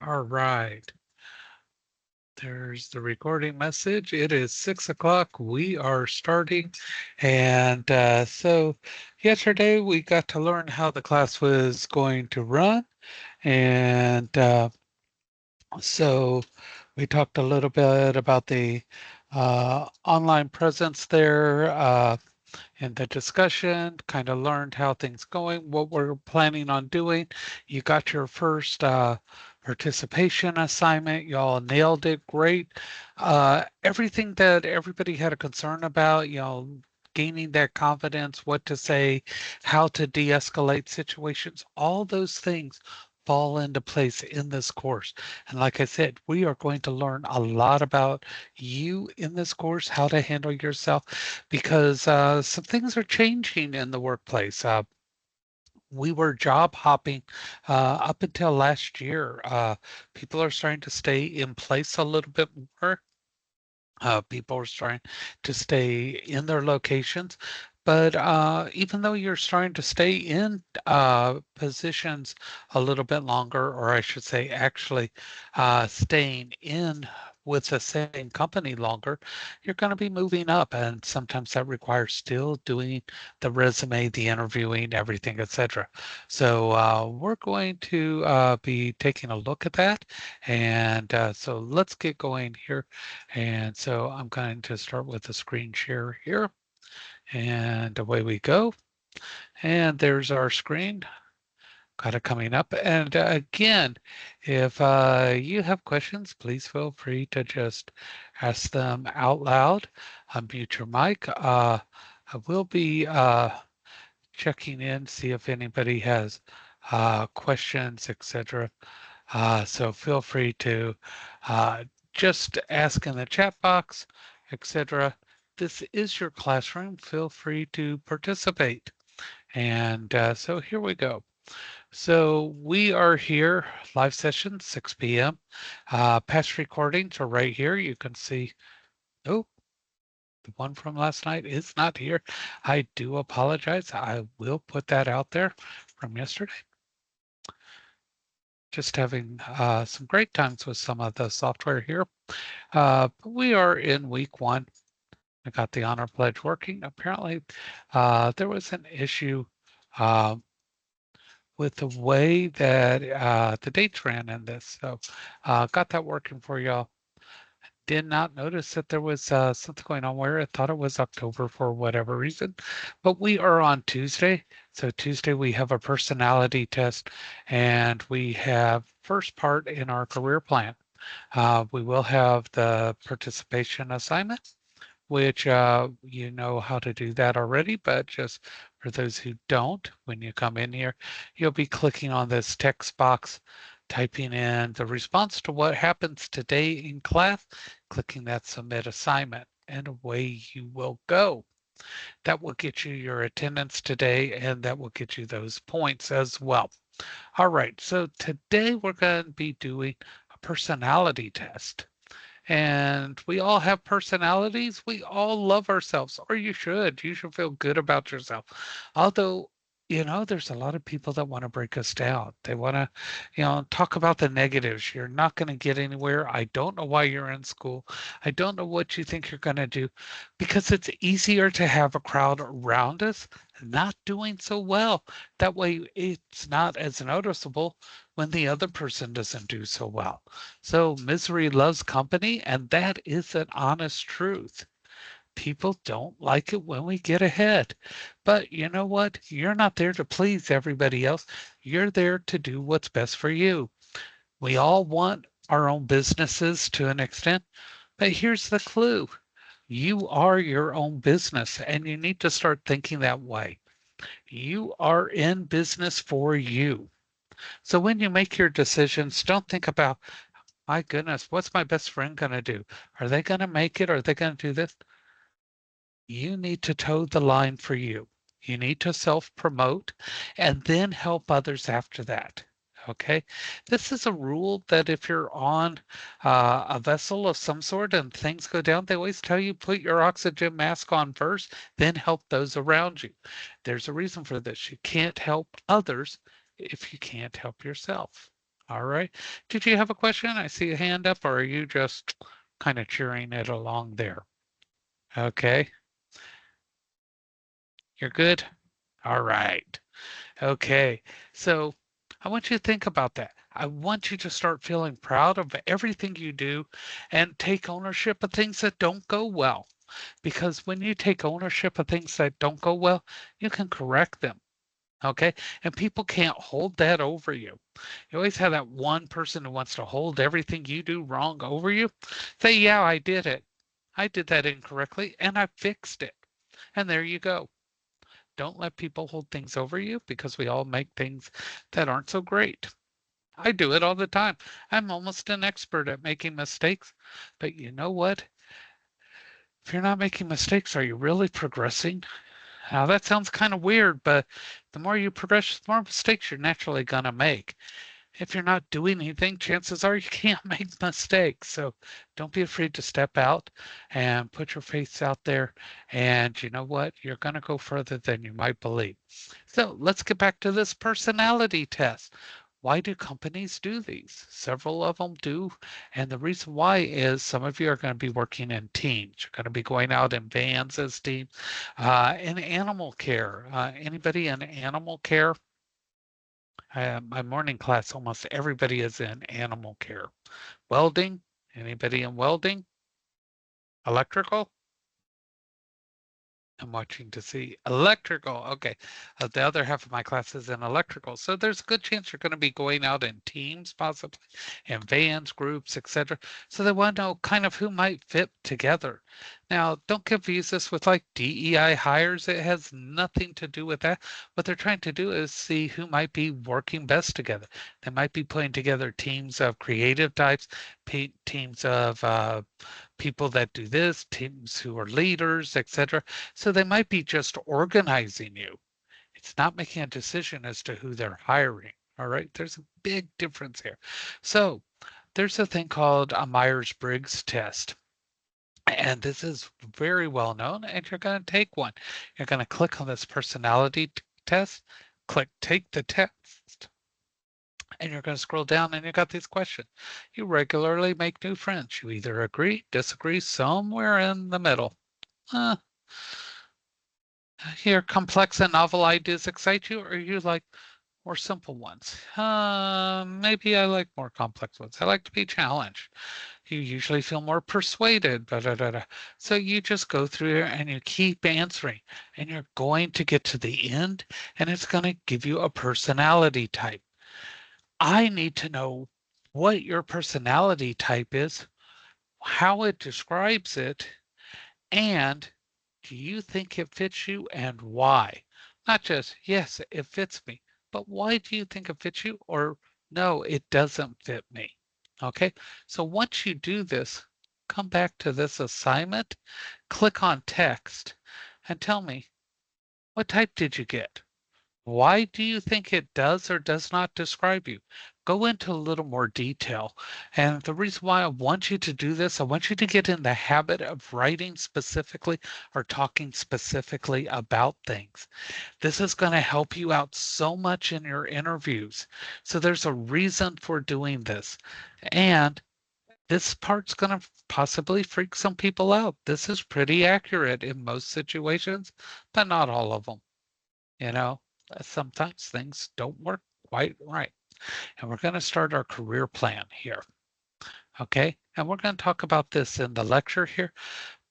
All right. There's the recording message. It is 6 o'clock. We are starting. And so yesterday we got to learn how the class was going to run. And so we talked a little bit about the online presence there. In the discussion, kind of learned how things going, what we're planning on doing. You got your first participation assignment. Y'all nailed it. Great. Everything that everybody had a concern about, gaining that confidence, what to say, how to de-escalate situations, all those things fall into place in this course. And like I said, we are going to learn a lot about you in this course, how to handle yourself, because some things are changing in the workplace. We were job hopping up until last year. People are starting to stay in place a little bit more. People are starting to stay in their locations. But even though you're starting to stay in positions a little bit longer, or I should say, actually staying in with the same company longer, you're going to be moving up. And sometimes that requires still doing the resume, the interviewing, everything, etc. So we're going to be taking a look at that. And so let's get going here. And so I'm going to start with the screen share here. And away we go. And there's our screen. Got it coming up. And again, if you have questions, please feel free to just ask them out loud. Unmute your mic. I will be checking in, see if anybody has questions, etc. So feel free to uh, just ask in the chat box, etc. This is your classroom. Feel free to participate. And so here we go. So we are here, live session, 6 p.m. Past recordings are right here. You can see, oh, the one from last night is not here. I do apologize. I will put that out there from yesterday. Just having some great times with some of the software here. We are in week one. I got the honor pledge working. Apparently, there was an issue uh, with the way that the dates ran in this. So got that working for y'all. Did not notice that there was something going on where I thought it was October for whatever reason. But we are on Tuesday. So Tuesday we have a personality test and we have first part in our career plan. We will have the participation assignment, which you know how to do that already, but just for those who don't, when you come in here, you'll be clicking on this text box, typing in the response to what happens today in class, clicking that submit assignment, and away you will go. That will get you your attendance today, and that will get you those points as well. All right, so today we're going to be doing a personality test. And we all have personalities. We all love ourselves, or you should. You should feel good about yourself. Although, there's a lot of people that want to break us down. They want to, talk about the negatives. You're not going to get anywhere. I don't know why you're in school. I don't know what you think you're going to do, because it's easier to have a crowd around us not doing so well. That way, it's not as noticeable when the other person doesn't do so well. So misery loves company, and that is an honest truth. People don't like it when we get ahead. But you know what? You're not there to please everybody else. You're there to do what's best for you. We all want our own businesses to an extent, but here's the clue. You are your own business, and you need to start thinking that way. You are in business for you. So when you make your decisions, don't think about, my goodness, what's my best friend going to do? Are they going to make it? Are they going to do this? You need to toe the line for you. You need to self promote and then help others after that. Okay. This is a rule that if you're on a vessel of some sort and things go down, they always tell you put your oxygen mask on first, then help those around you. There's a reason for this. You can't help others if you can't help yourself. All right. Did you have a question? I see a hand up, or are you just kind of cheering it along there? Okay. You're good? All right. Okay. So I want you to think about that. I want you to start feeling proud of everything you do and take ownership of things that don't go well. Because when you take ownership of things that don't go well, you can correct them. Okay. And people can't hold that over you. You always have that one person who wants to hold everything you do wrong over you. Say, yeah, I did it. I did that incorrectly and I fixed it. And there you go. Don't let people hold things over you because we all make things that aren't so great. I do it all the time. I'm almost an expert at making mistakes. But you know what? If you're not making mistakes, are you really progressing? Now, that sounds kind of weird, but the more you progress, the more mistakes you're naturally going to make. If you're not doing anything, chances are you can't make mistakes. So don't be afraid to step out and put your face out there. And you know what? You're going to go further than you might believe. So let's get back to this personality test. Why do companies do these? Several of them do. And the reason why is some of you are going to be working in teams. You're going to be going out in vans as teams. In animal care, anybody in animal care? My morning class, almost everybody is in animal care. Welding, anybody in welding? Electrical? I'm watching to see electrical. Okay. The other half of my class is in electrical. So there's a good chance you're going to be going out in teams, possibly, in vans, groups, etc. So they want to know kind of who might fit together. Now, don't confuse this with like DEI hires. It has nothing to do with that. What they're trying to do is see who might be working best together. They might be putting together teams of creative types, teams of people that do this, teams who are leaders, etc. So they might be just organizing you. It's not making a decision as to who they're hiring. All right. There's a big difference here. So there's a thing called a Myers-Briggs test. And this is very well known, and you're going to take one. You're going to click on this personality test, click take the test, and you're going to scroll down and you got these questions. You regularly make new friends. You either agree, disagree, somewhere in the middle. Uh, Here, complex and novel ideas excite you, or you like more simple ones? Maybe I like more complex ones. I like to be challenged. You usually feel more persuaded. Da, da, da, da. So you just go through here and you keep answering, and you're going to get to the end, and it's going to give you a personality type. I need to know what your personality type is, how it describes it, and do you think it fits you and why? Not just, yes, it fits me, but why do you think it fits you? Or no, it doesn't fit me. Okay, so once you do this, come back to this assignment, click on text, and tell me, what type did you get? Why do you think it does or does not describe you? Go into a little more detail. And the reason why I want you to do this, I want you to get in the habit of writing specifically or talking specifically about things. This is going to help you out so much in your interviews. So there's a reason for doing this. And this part's going to possibly freak some people out. This is pretty accurate in most situations, but not all of them. You know, sometimes things don't work quite right. And we're going to start our career plan here. Okay. And we're going to talk about this in the lecture here,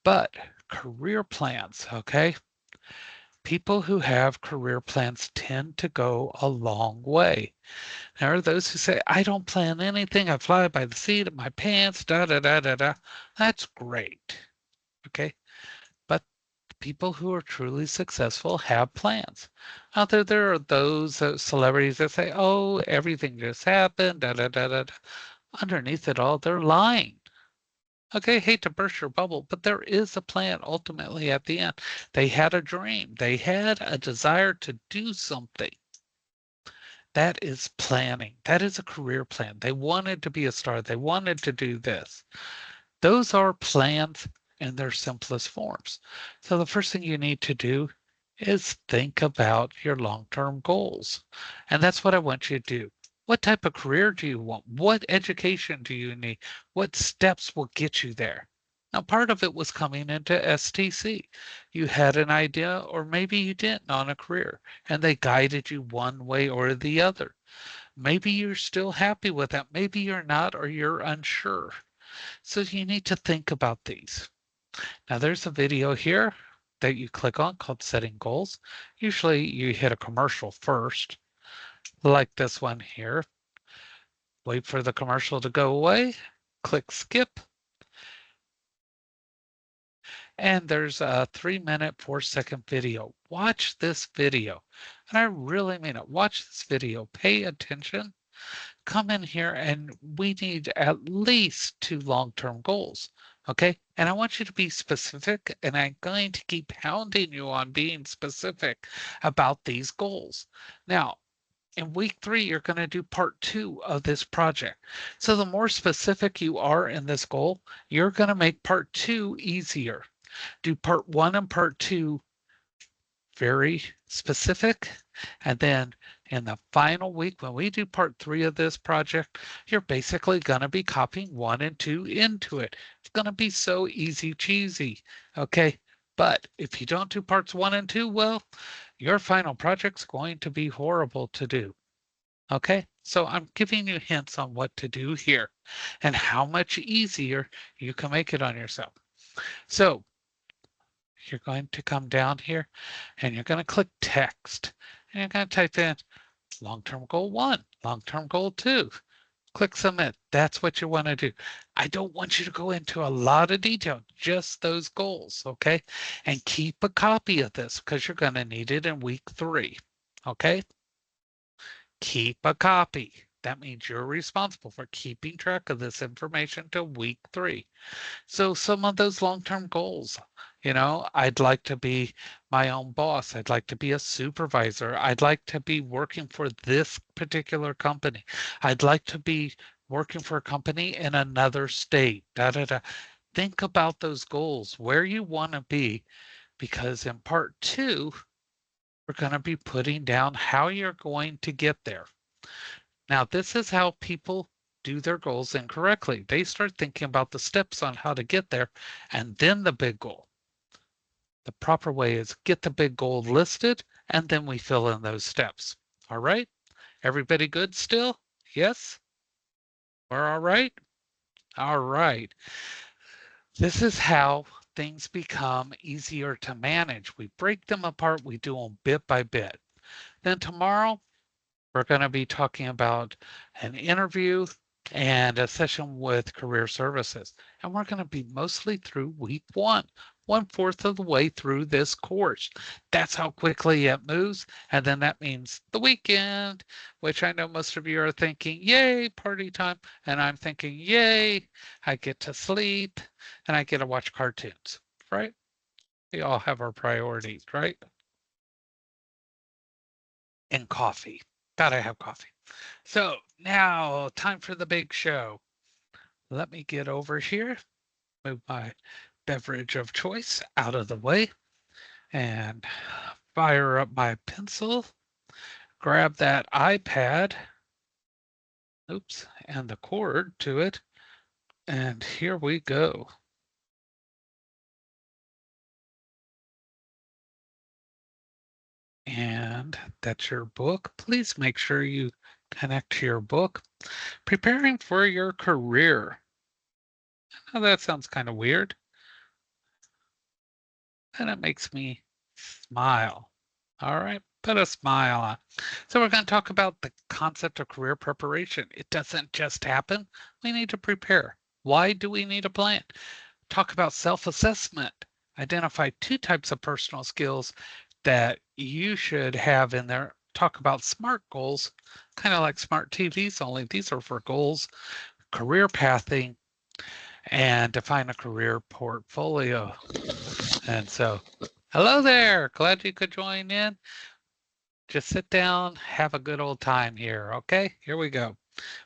but career plans. Okay. People who have career plans tend to go a long way. There are those who say, I don't plan anything. I fly by the seat of my pants, da da da da da. That's great. Okay. But people who are truly successful have plans. Out there are those celebrities that say, "Oh, everything just happened." Da da da da. Da. Underneath it all, they're lying. Okay, hate to burst your bubble, but there is a plan ultimately at the end. They had a dream. They had a desire to do something. That is planning. That is a career plan. They wanted to be a star. They wanted to do this. Those are plans in their simplest forms. So the first thing you need to do is think about your long-term goals. And that's what I want you to do. What type of career do you want? What education do you need? What steps will get you there? Now, part of it was coming into STC. You had an idea, or maybe you didn't, on a career, and they guided you one way or the other. Maybe you're still happy with that. Maybe you're not, or you're unsure. So you need to think about these. Now, there's a video here that you click on called Setting Goals. Usually you hit a commercial first, like this one here. Wait for the commercial to go away, click skip, and there's a 3-minute, 4-second video. Watch this video. And I really mean it. Watch this video. Pay attention. Come in here, and we need at least 2 long-term goals. Okay? And I want you to be specific, and I'm going to keep hounding you on being specific about these goals. Now, in week 3, you're going to do part 2 of this project. So the more specific you are in this goal, you're going to make part 2 easier. Do part 1 and part 2 very specific. And then in the final week, when we do part 3 of this project, you're basically going to be copying 1 and 2 into it. It's going to be so easy cheesy. Okay. But if you don't do parts 1 and 2, well, your final project's going to be horrible to do. Okay, so I'm giving you hints on what to do here and how much easier you can make it on yourself. So you're going to come down here and you're going to click text and you're going to type in long-term goal 1, long-term goal 2. Click submit. That's what you want to do. I don't want you to go into a lot of detail, just those goals, okay? And keep a copy of this because you're going to need it in week 3, okay? Keep a copy. That means you're responsible for keeping track of this information till week 3. So some of those long-term goals, I'd like to be my own boss. I'd like to be a supervisor. I'd like to be working for this particular company. I'd like to be working for a company in another state. Da, da, da. Think about those goals, where you want to be, because in part 2, we're going to be putting down how you're going to get there. Now, this is how people do their goals incorrectly. They start thinking about the steps on how to get there and then the big goal. The proper way is get the big goal listed and then we fill in those steps. All right? Everybody good still? Yes? We're all right? All right. This is how things become easier to manage. We break them apart. We do them bit by bit. Then tomorrow, we're going to be talking about an interview and a session with career services. And we're going to be mostly through week 1, 1/4 of the way through this course. That's how quickly it moves. And then that means the weekend, which I know most of you are thinking, yay, party time. And I'm thinking, yay, I get to sleep and I get to watch cartoons, right? We all have our priorities, right? And coffee. Gotta have coffee. So now time for the big show. Let me get over here, move my beverage of choice out of the way and fire up my pencil, grab that iPad, oops, and the cord to it. And here we go. And that's your book. Please make sure you connect to your book. Preparing for your career. Now that sounds kind of weird. And it makes me smile. All right, put a smile on. So we're going to talk about the concept of career preparation. It doesn't just happen. We need to prepare. Why do we need a plan? Talk about self-assessment. Identify 2 types of personal skills that you should have in there. Talk about SMART goals, kind of like smart TVs, only these are for goals, career pathing, and define a career portfolio. And so, hello there. Glad you could join in. Just sit down, have a good old time here. Okay, here we go.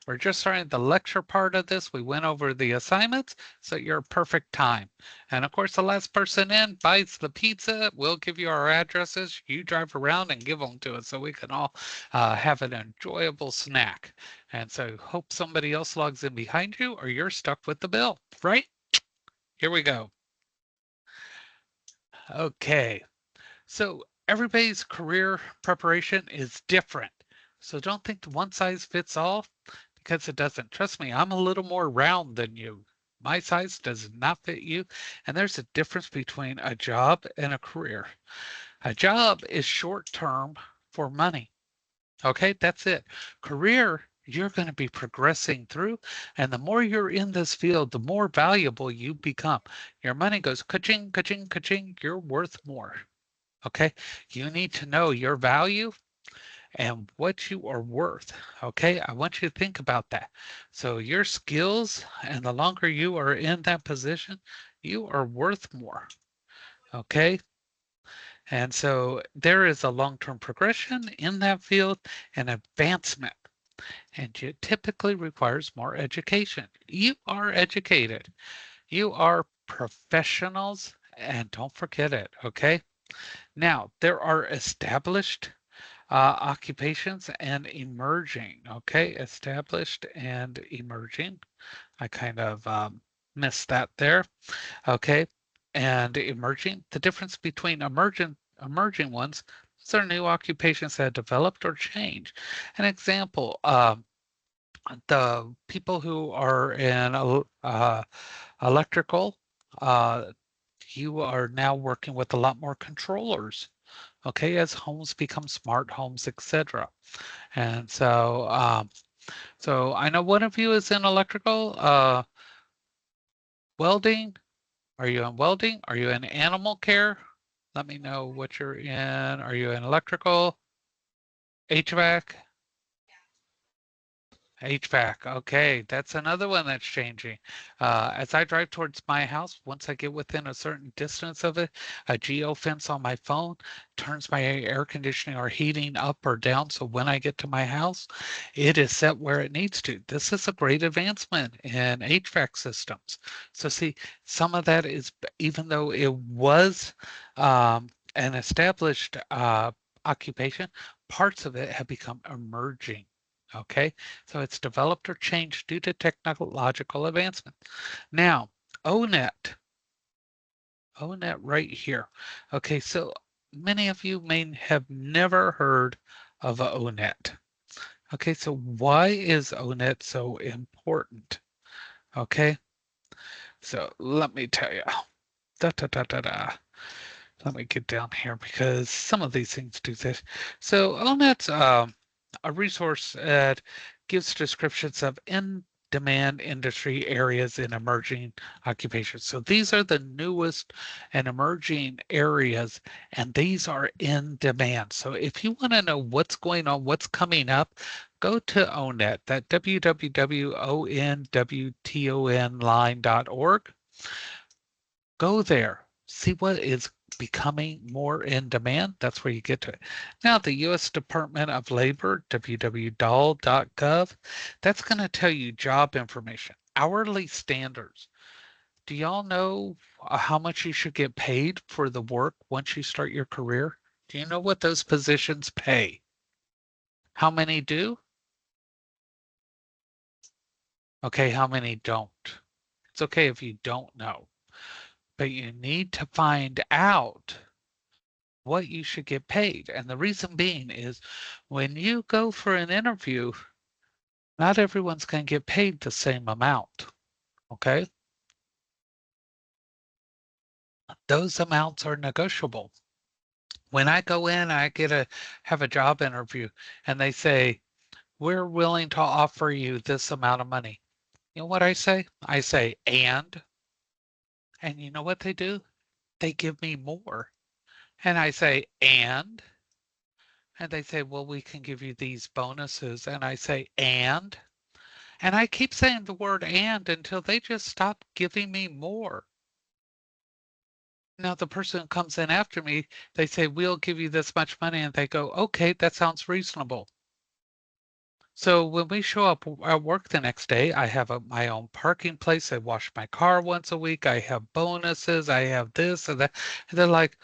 We're just starting the lecture part of this. We went over the assignments, so you're perfect time. And of course, the last person in buys the pizza. We'll give you our addresses. You drive around and give them to us so we can all have an enjoyable snack. And so hope somebody else logs in behind you or you're stuck with the bill, right? Here we go. Okay. So everybody's career preparation is different. So don't think one size fits all because it doesn't. Trust me, I'm a little more round than you. My size does not fit you. And there's a difference between a job and a career. A job is short term for money. Okay, that's it. Career, you're going to be progressing through. And the more you're in this field, the more valuable you become. Your money goes ka-ching, ka-ching, ka-ching. You're worth more. Okay, you need to know your value and what you are worth. Okay, I want you to think about that. So, your skills, and the longer you are in that position, you are worth more. Okay, and so there is a long term progression in that field and advancement. And it typically requires more education. You are educated, you are professionals, and don't forget it. Okay, now there are established occupations and emerging. Okay, established and emerging. I kind of missed that there. Okay, and emerging. The difference between emerging ones, those are new occupations that have developed or changed. An example, the people who are in electrical, uh, you are now working with a lot more controllers. Okay, as homes become smart homes, etc. And so, so I know one of you is in electrical, welding. Are you in welding? Are you in animal care? Let me know what you're in. Are you in electrical, HVAC? HVAC. Okay, that's another one that's changing. As I drive towards my house, once I get within a certain distance of it, a geo fence on my phone turns my air conditioning or heating up or down. So when I get to my house, it is set where it needs to. This is a great advancement in HVAC systems. So see, some of that is, even though it was an established occupation, parts of it have become emerging. Okay, so it's developed or changed due to technological advancement. Now, ONET, ONET right here. Okay, so many of you may have never heard of ONET. Okay, so why is ONET so important? Okay, so let me tell you. Da, da, da, da, da. Let me get down here because some of these things do this. So ONET's a resource that gives descriptions of in-demand industry areas in emerging occupations. So these are the newest and emerging areas, and these are in demand. So if you want to know what's going on, what's coming up, go to ONET, that www.onwtonline.org. Go there, see what is becoming more in demand. That's where you get to it. Now, the U.S. Department of Labor, www.dol.gov, that's going to tell you job information, hourly standards. Do y'all know how much you should get paid for the work once you start your career? Do you know what those positions pay? How many do? Okay, how many don't? It's okay if you don't know, but you need to find out what you should get paid. And the reason being is when you go for an interview, not everyone's going to get paid the same amount. Okay. Those amounts are negotiable. When I go in, I have a job interview and they say, we're willing to offer you this amount of money. You know what I say? I say, and you know what they do? They give me more. And I say, and they say, well, we can give you these bonuses. And I say, and I keep saying the word and until they just stop giving me more. Now, the person who comes in after me, they say, we'll give you this much money. And they go, okay, that sounds reasonable. So when we show up at work the next day, I have my own parking place. I wash my car once a week. I have bonuses. I have this and that. And they're like,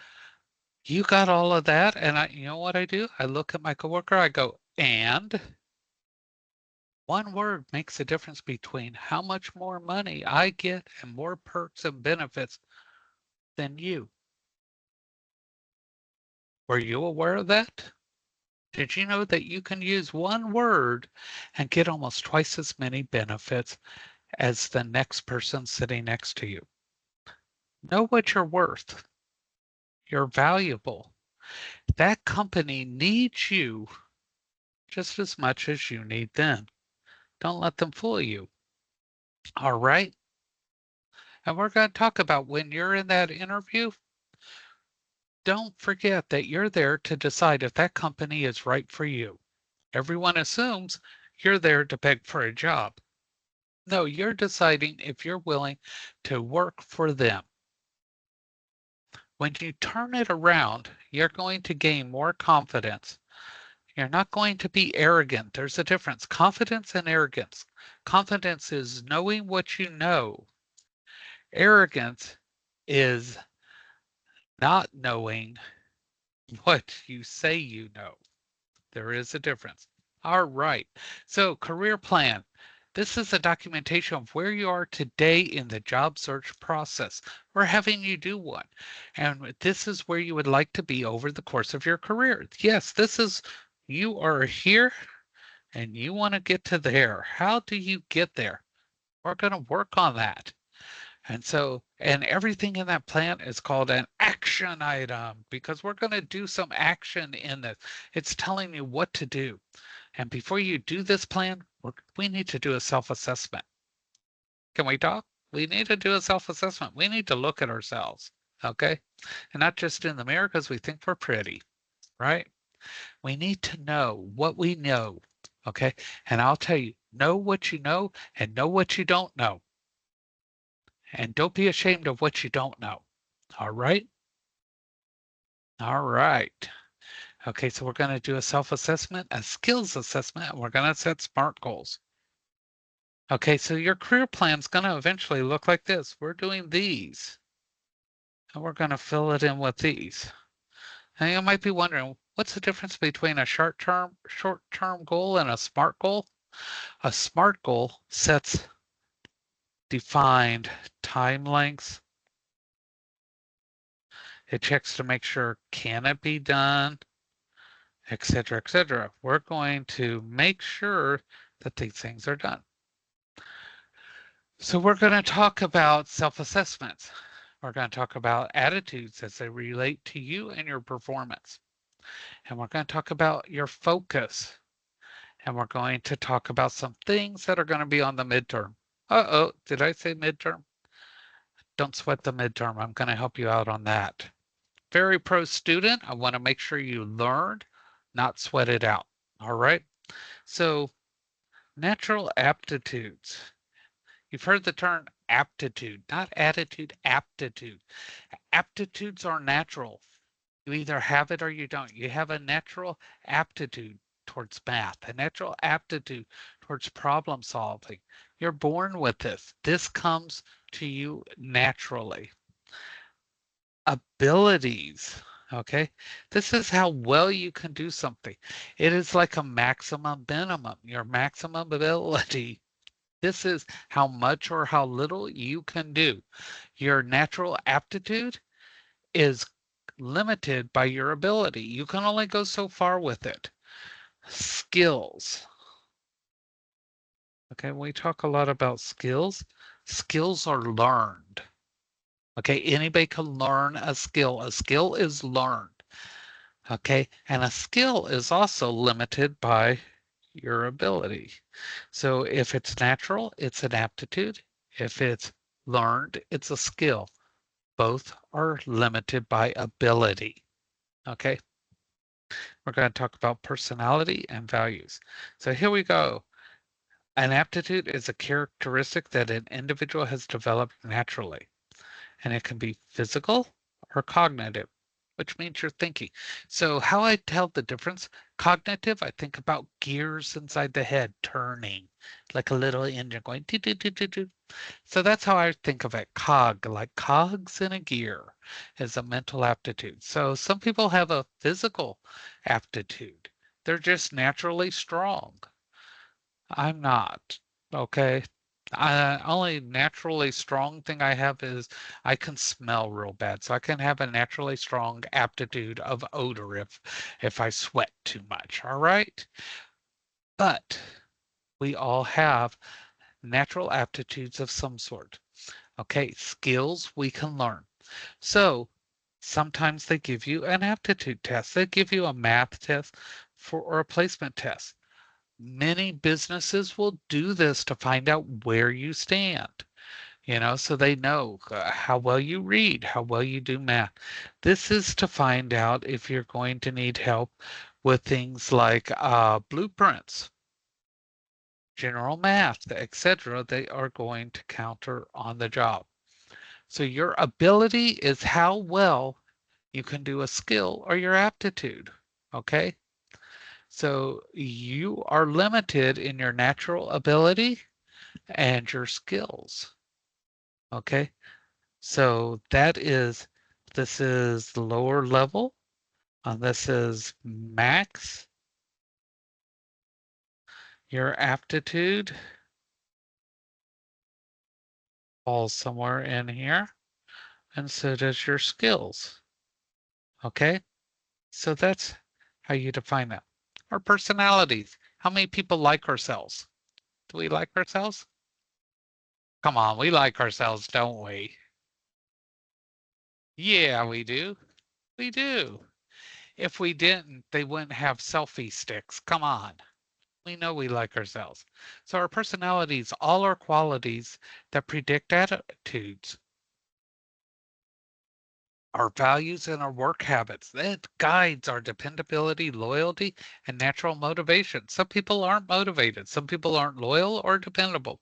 you got all of that? And you know what I do? I look at my coworker. I go, and one word makes a difference between how much more money I get and more perks and benefits than you. Were you aware of that? Did you know that you can use one word and get almost twice as many benefits as the next person sitting next to you? Know what you're worth. You're valuable. That company needs you just as much as you need them. Don't let them fool you. All right. And we're going to talk about when you're in that interview, don't forget that you're there to decide if that company is right for you. Everyone assumes you're there to beg for a job. No, you're deciding if you're willing to work for them. When you turn it around, you're going to gain more confidence. You're not going to be arrogant. There's a difference. Confidence and arrogance. Confidence is knowing what you know. Arrogance is not knowing what you say you know. There is a difference. All right. So, career plan. This is a documentation of where you are today in the job search process. We're having you do one. And this is where you would like to be over the course of your career. Yes, this is, you are here and you want to get to there. How do you get there? We're going to work on that. And so, and everything in that plan is called an action item because we're going to do some action in this. It's telling you what to do. And before you do this plan, we need to do a self-assessment. Can we talk? We need to do a self-assessment. We need to look at ourselves, okay? And not just in the mirror because we think we're pretty, right? We need to know what we know, okay? And I'll tell you, know what you know and know what you don't know. And don't be ashamed of what you don't know. All right? All right. Okay, so we're going to do a self-assessment, a skills assessment, and we're going to set SMART goals. Okay, so your career plan is going to eventually look like this. We're doing these, and we're going to fill it in with these. And you might be wondering, what's the difference between a short-term goal and a SMART goal? A SMART goal sets defined time lengths. It checks to make sure, can it be done, et cetera, et cetera. We're going to make sure that these things are done. So we're going to talk about self-assessments. We're going to talk about attitudes as they relate to you and your performance. And we're going to talk about your focus. And we're going to talk about some things that are going to be on the midterm. Uh-oh, did I say midterm? Don't sweat the midterm. I'm going to help you out on that. Very pro student. I want to make sure you learned, not sweat it out. All right. So natural aptitudes. You've heard the term aptitude, not attitude, aptitude. Aptitudes are natural. You either have it or you don't. You have a natural aptitude towards math, a natural aptitude towards problem solving. You're born with this. This comes to you naturally. Abilities, okay? This is how well you can do something. It is like a maximum minimum, your maximum ability. This is how much or how little you can do. Your natural aptitude is limited by your ability. You can only go so far with it. Skills. Okay, we talk a lot about skills. Skills are learned. Okay, anybody can learn a skill. A skill is learned. Okay, and a skill is also limited by your ability. So if it's natural, it's an aptitude. If it's learned, it's a skill. Both are limited by ability. Okay. We're going to talk about personality and values. So here we go. An aptitude is a characteristic that an individual has developed naturally, and it can be physical or cognitive. which means you're thinking. So how I tell the difference, cognitive, I think about gears inside the head turning like a little engine going do, do, do, do, do. So that's how I think of it. Cog, like cogs in a gear, is a mental aptitude. So some people have a physical aptitude. They're just naturally strong. I'm not. Okay. Only naturally strong thing I have is I can smell real bad. So I can have a naturally strong aptitude of odor if I sweat too much. All right. But we all have natural aptitudes of some sort. Okay. Skills we can learn. So sometimes they give you an aptitude test. They give you a math test or a placement test. Many businesses will do this to find out where you stand, so they know how well you read, how well you do math. This is to find out if you're going to need help with things like blueprints, general math, etc. They are going to counter on the job. So your ability is how well you can do a skill or your aptitude. Okay. So you are limited in your natural ability and your skills. Okay. So this is lower level. This is max. Your aptitude falls somewhere in here. And so does your skills. Okay. So that's how you define that. Our personalities. How many people like ourselves? Do we like ourselves? Come on, we like ourselves, don't we? Yeah, we do. We do. If we didn't, they wouldn't have selfie sticks. Come on. We know we like ourselves. So our personalities, all our qualities that predict attitudes, our values and our work habits, that guides our dependability, loyalty, and natural motivation. Some people aren't motivated. Some people aren't loyal or dependable.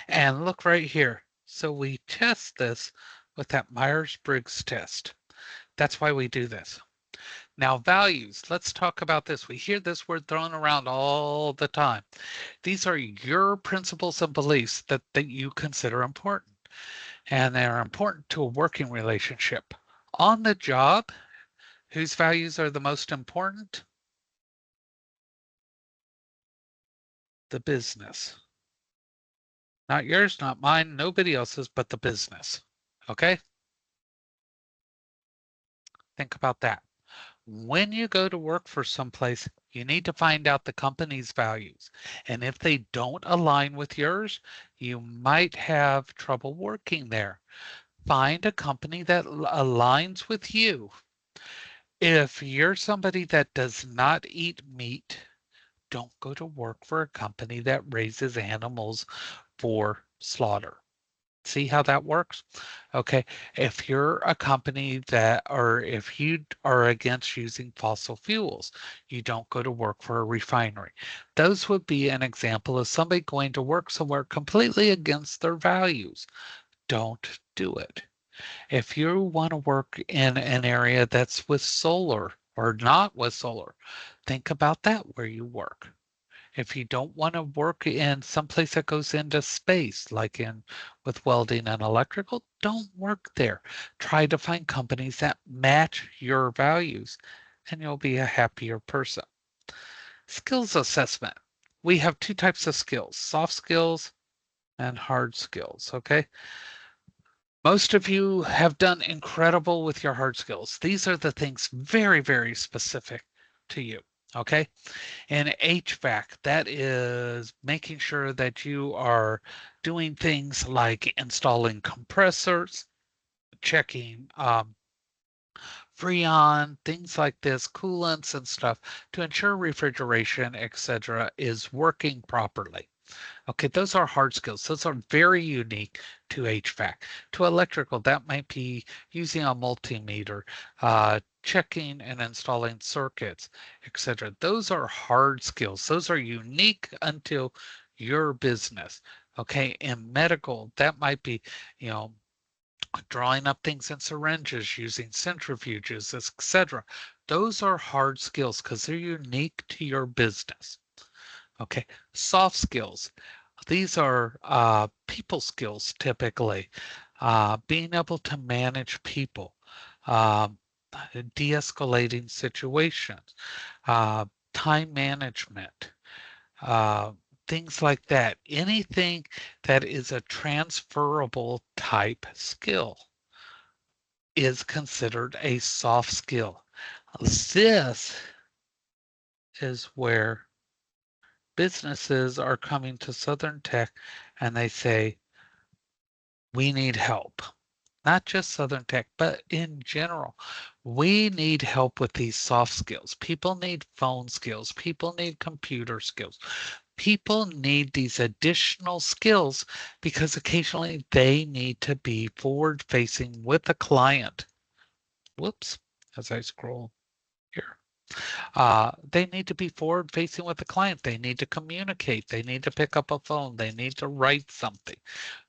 And look right here. So we test this with that Myers-Briggs test. That's why we do this. Now, values, let's talk about this. We hear this word thrown around all the time. These are your principles and beliefs that you consider important, and they're important to a working relationship. On the job, whose values are the most important? The business. Not yours, not mine, nobody else's, but the business. Okay? Think about that. When you go to work for someplace, you need to find out the company's values. And if they don't align with yours, you might have trouble working there. Find a company that aligns with you. If you're somebody that does not eat meat, don't go to work for a company that raises animals for slaughter. See how that works? Okay. If you're a company or if you are against using fossil fuels, you don't go to work for a refinery. Those would be an example of somebody going to work somewhere completely against their values. Don't do it. If you want to work in an area that's with solar or not with solar, think about that where you work. If you don't want to work in someplace that goes into space, like in with welding and electrical, don't work there. Try to find companies that match your values and you'll be a happier person. Skills assessment. We have two types of skills, soft skills and hard skills, okay? Most of you have done incredible with your hard skills. These are the things very, very specific to you, okay? And HVAC, that is making sure that you are doing things like installing compressors, checking freon, things like this, coolants and stuff to ensure refrigeration, etc., is working properly. Okay, those are hard skills. Those are very unique to HVAC. To electrical, that might be using a multimeter, checking and installing circuits, etc. Those are hard skills. Those are unique until your business. Okay, in medical, that might be, you know, drawing up things in syringes, using centrifuges, etc. Those are hard skills because they're unique to your business. Okay, soft skills. These are people skills typically. Being able to manage people, um, de-escalating situations, uh, time management, uh, things like that. Anything that is a transferable type skill is considered a soft skill. This is where businesses are coming to Southern Tech and they say, we need help. Not just Southern Tech, but in general, we need help with these soft skills. People need phone skills. People need computer skills. People need these additional skills because occasionally they need to be forward facing with a client. Whoops, as I scroll here. They need to be forward facing with the client. They need to communicate. They need to pick up a phone. They need to write something.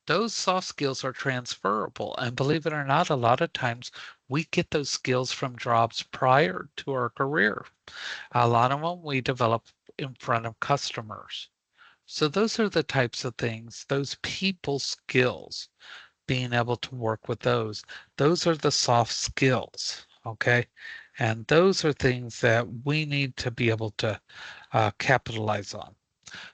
Those soft skills are transferable. And believe it or not, a lot of times we get those skills from jobs prior to our career. A lot of them we develop in front of customers. So those are the types of things, those people skills, being able to work with those are the soft skills. Okay. And those are things that we need to be able to capitalize on.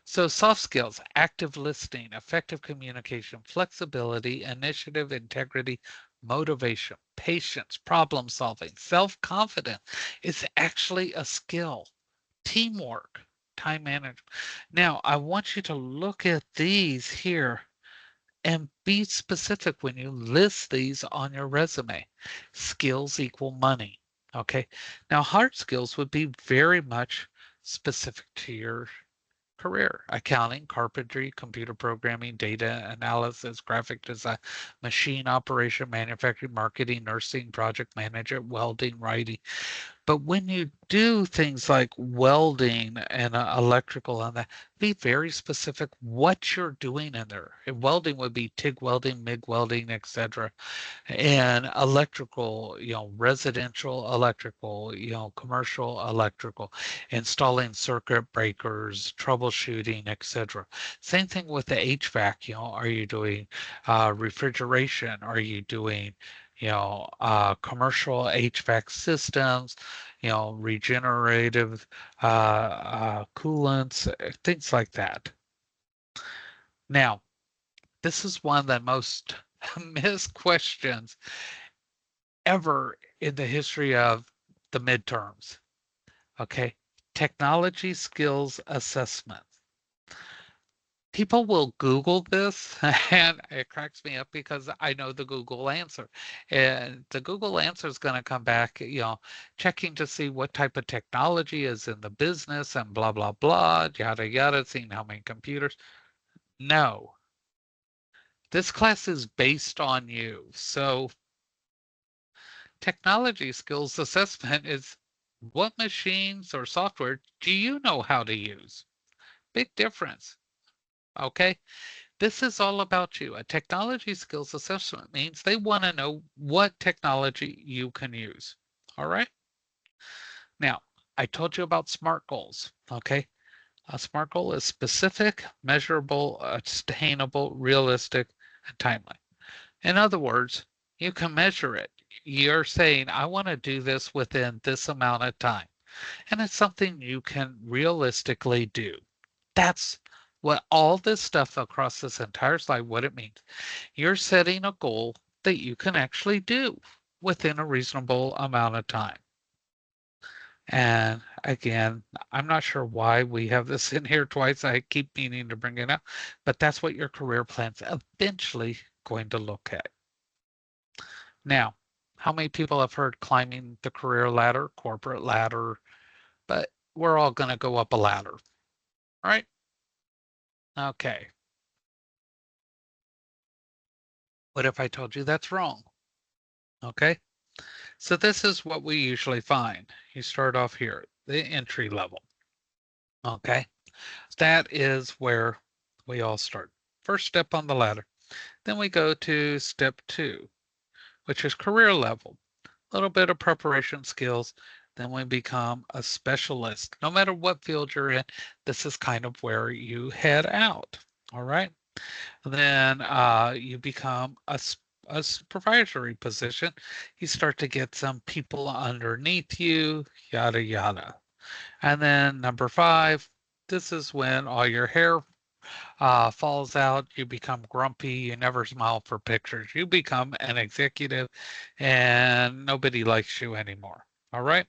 So soft skills, active listening, effective communication, flexibility, initiative, integrity, motivation, patience, problem solving, self-confidence is actually a skill. Teamwork, time management. Now, I want you to look at these here and be specific when you list these on your resume. Skills equal money. Okay. Now, hard skills would be very much specific to your career: accounting, carpentry, computer programming, data analysis, graphic design, machine operation, manufacturing, marketing, nursing, project manager, welding, writing. But when you do things like welding and electrical and that, be very specific what you're doing in there. And welding would be TIG welding, MIG welding, etc. And electrical, residential electrical, commercial electrical, installing circuit breakers, troubleshooting, etc. Same thing with the HVAC. Are you doing refrigeration? Are you doing commercial HVAC systems, regenerative coolants, things like that. Now, this is one of the most missed questions ever in the history of the midterms. Okay. Technology skills assessment. People will Google this and it cracks me up because I know the Google answer. And the Google answer is going to come back, checking to see what type of technology is in the business and blah, blah, blah, yada, yada, seeing how many computers. No, this class is based on you. So technology skills assessment is what machines or software do you know how to use? Big difference. Okay. This is all about you. A technology skills assessment means they want to know what technology you can use. All right. Now, I told you about SMART goals. Okay. A SMART goal is specific, measurable, attainable, realistic, and timely. In other words, you can measure it. You're saying, I want to do this within this amount of time. And it's something you can realistically do. That's what all this stuff across this entire slide, what it means. You're setting a goal that you can actually do within a reasonable amount of time. And again, I'm not sure why we have this in here twice. I keep meaning to bring it up, but that's what your career plan's eventually going to look at. Now, how many people have heard climbing the career ladder, corporate ladder, but we're all going to go up a ladder, right? Okay. What if I told you that's wrong? Okay. So this is what we usually find. You start off here, the entry level. Okay. That is where we all start. First step on the ladder. Then we go to step 2. which is career level. A little bit of preparation skills, then we become a specialist. No matter what field you're in, this is kind of where you head out. All right. Then you become a supervisory position. You start to get some people underneath you, yada, yada. And then number 5, this is when all your hair falls out. You become grumpy. You never smile for pictures. You become an executive and nobody likes you anymore. All right.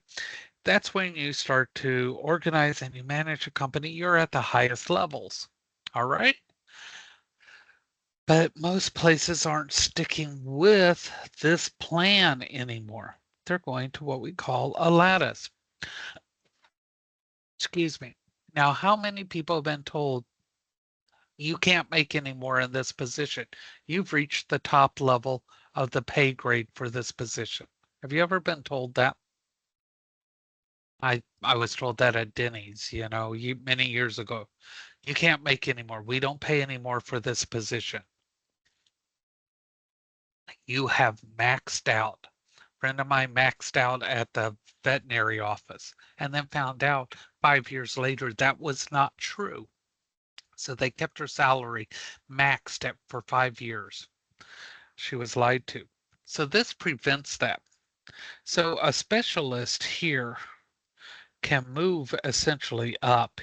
That's when you start to organize and you manage a company. You're at the highest levels. All right. But most places aren't sticking with this plan anymore. They're going to what we call a lattice. Excuse me. Now, how many people have been told you can't make any more in this position? You've reached the top level of the pay grade for this position. Have you ever been told that? I was told that at Denny's, many years ago. You can't make any more. We don't pay any more for this position. You have maxed out. Friend of mine maxed out at the veterinary office and then found out 5 years later that was not true. So they kept her salary maxed at for 5 years. She was lied to. So this prevents that. So a specialist here can move essentially up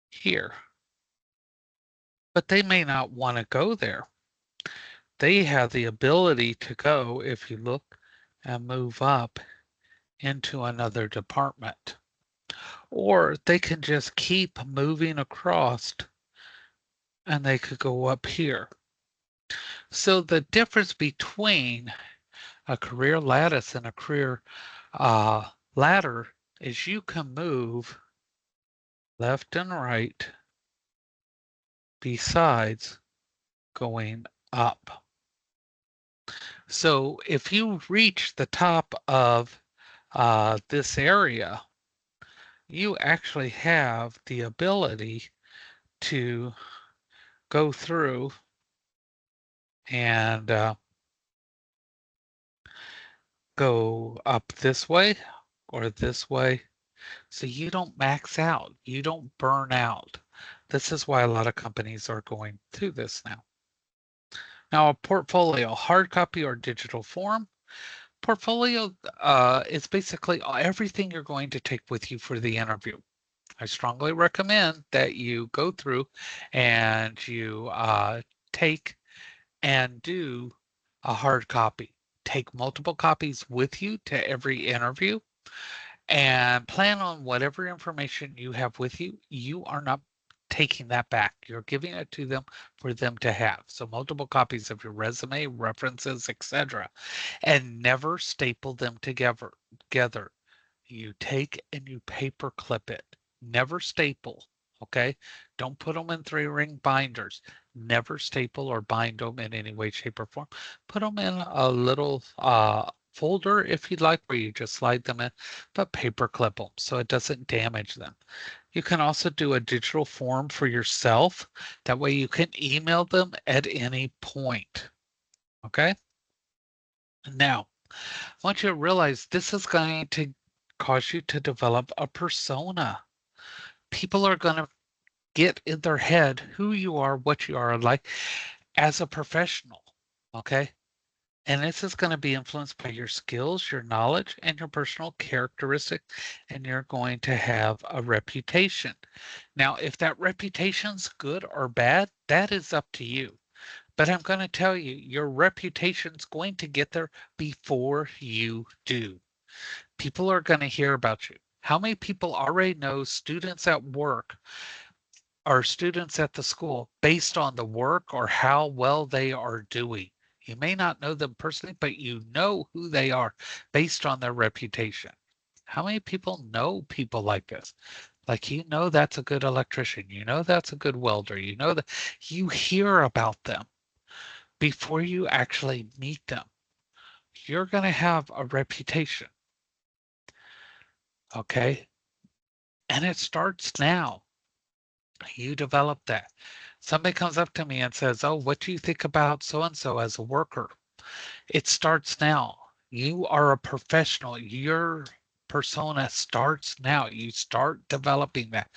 here, but they may not want to go there. They have the ability to go, if you look, and move up into another department. Or they can just keep moving across and they could go up here. So the difference between a career lattice and a career ladder is you can move left and right besides going up. So if you reach the top of this area, you actually have the ability to go through and go up this way or this way. So you don't max out, you don't burn out. This is why a lot of companies are going through this now. Now, a portfolio, hard copy or digital form. Portfolio is basically everything you're going to take with you for the interview. I strongly recommend that you go through and you take and do a hard copy. Take multiple copies with you to every interview and plan on whatever information you have with you. You are not taking that back. You're giving it to them for them to have. So multiple copies of your resume, references, etc. And never staple them together. You take and you paper clip it. Never staple. Okay. Don't put them in 3-ring binders. Never staple or bind them in any way, shape, or form. Put them in a little folder if you'd like, where you just slide them in, but paper clip them so it doesn't damage them. You can also do a digital form for yourself. That way you can email them at any point. Okay. Now, I want you to realize this is going to cause you to develop a persona. People are going to get in their head who you are, what you are like as a professional. Okay. And this is going to be influenced by your skills, your knowledge, and your personal characteristics, and you're going to have a reputation. Now, if that reputation's good or bad, that is up to you. But I'm going to tell you, your reputation's going to get there before you do. People are going to hear about you. How many people already know students at work or students at the school based on the work or how well they are doing? You may not know them personally, but you know who they are based on their reputation. How many people know people like this? Like, that's a good electrician. That's a good welder. That you hear about them before you actually meet them. You're going to have a reputation. Okay. And it starts now. You develop that. Somebody comes up to me and says, "Oh, what do you think about so and so as a worker?" It starts now. You are a professional. Your persona starts now. You start developing that.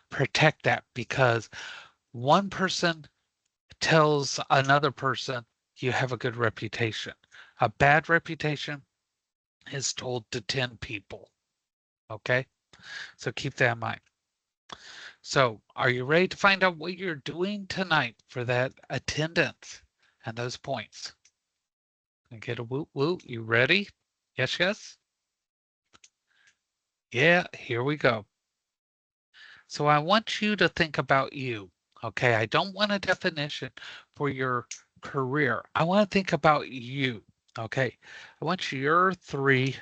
Protect that because one person tells another person you have a good reputation. A bad reputation is told to 10 people. Okay? So keep that in mind. So, are you ready to find out what you're doing tonight for that attendance and those points? And get a woot woot. You ready? Yes, yes? Yeah, here we go. So I want you to think about you. Okay, I don't want a definition for your career. I want to think about you. Okay, I want your three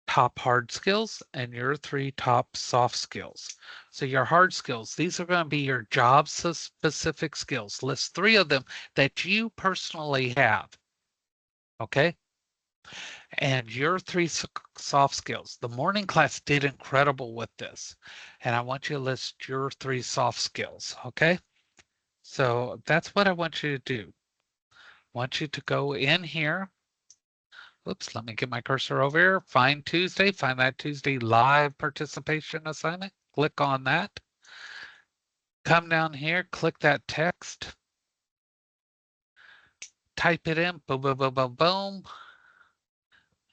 top hard skills and your three top soft skills. So your hard skills, these are going to be your job specific skills. List three of them that you personally have. Okay, and your three soft skills. The morning class did incredible with this. And I want you to list your three soft skills. Okay. So that's what I want you to do. I want you to go in here. Oops, let me get my cursor over here. Find Tuesday, find that Tuesday live participation assignment. Click on that. Come down here, click that text, type it in, boom, boom, boom, boom, boom.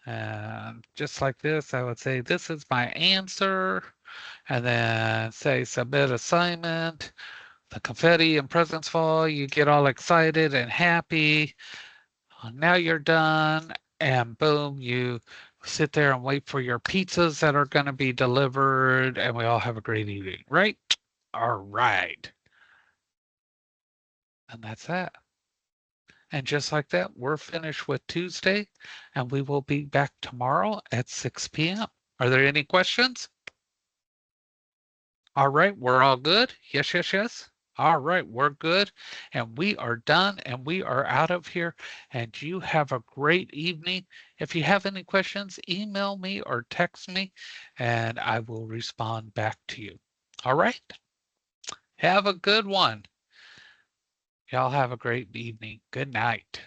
And just like this, I would say, this is my answer. And then say submit assignment. The confetti and presents fall. You get all excited and happy. Now you're done. And boom, you sit there and wait for your pizzas that are going to be delivered. And we all have a great evening, right? All right. And that's that. And just like that, we're finished with Tuesday, and we will be back tomorrow at 6 p.m. Are there any questions? All right, we're all good. Yes, yes, yes. All right, we're good. And we are done and we are out of here. And you have a great evening. If you have any questions, email me or text me and I will respond back to you. All right. Have a good one. Y'all have a great evening. Good night.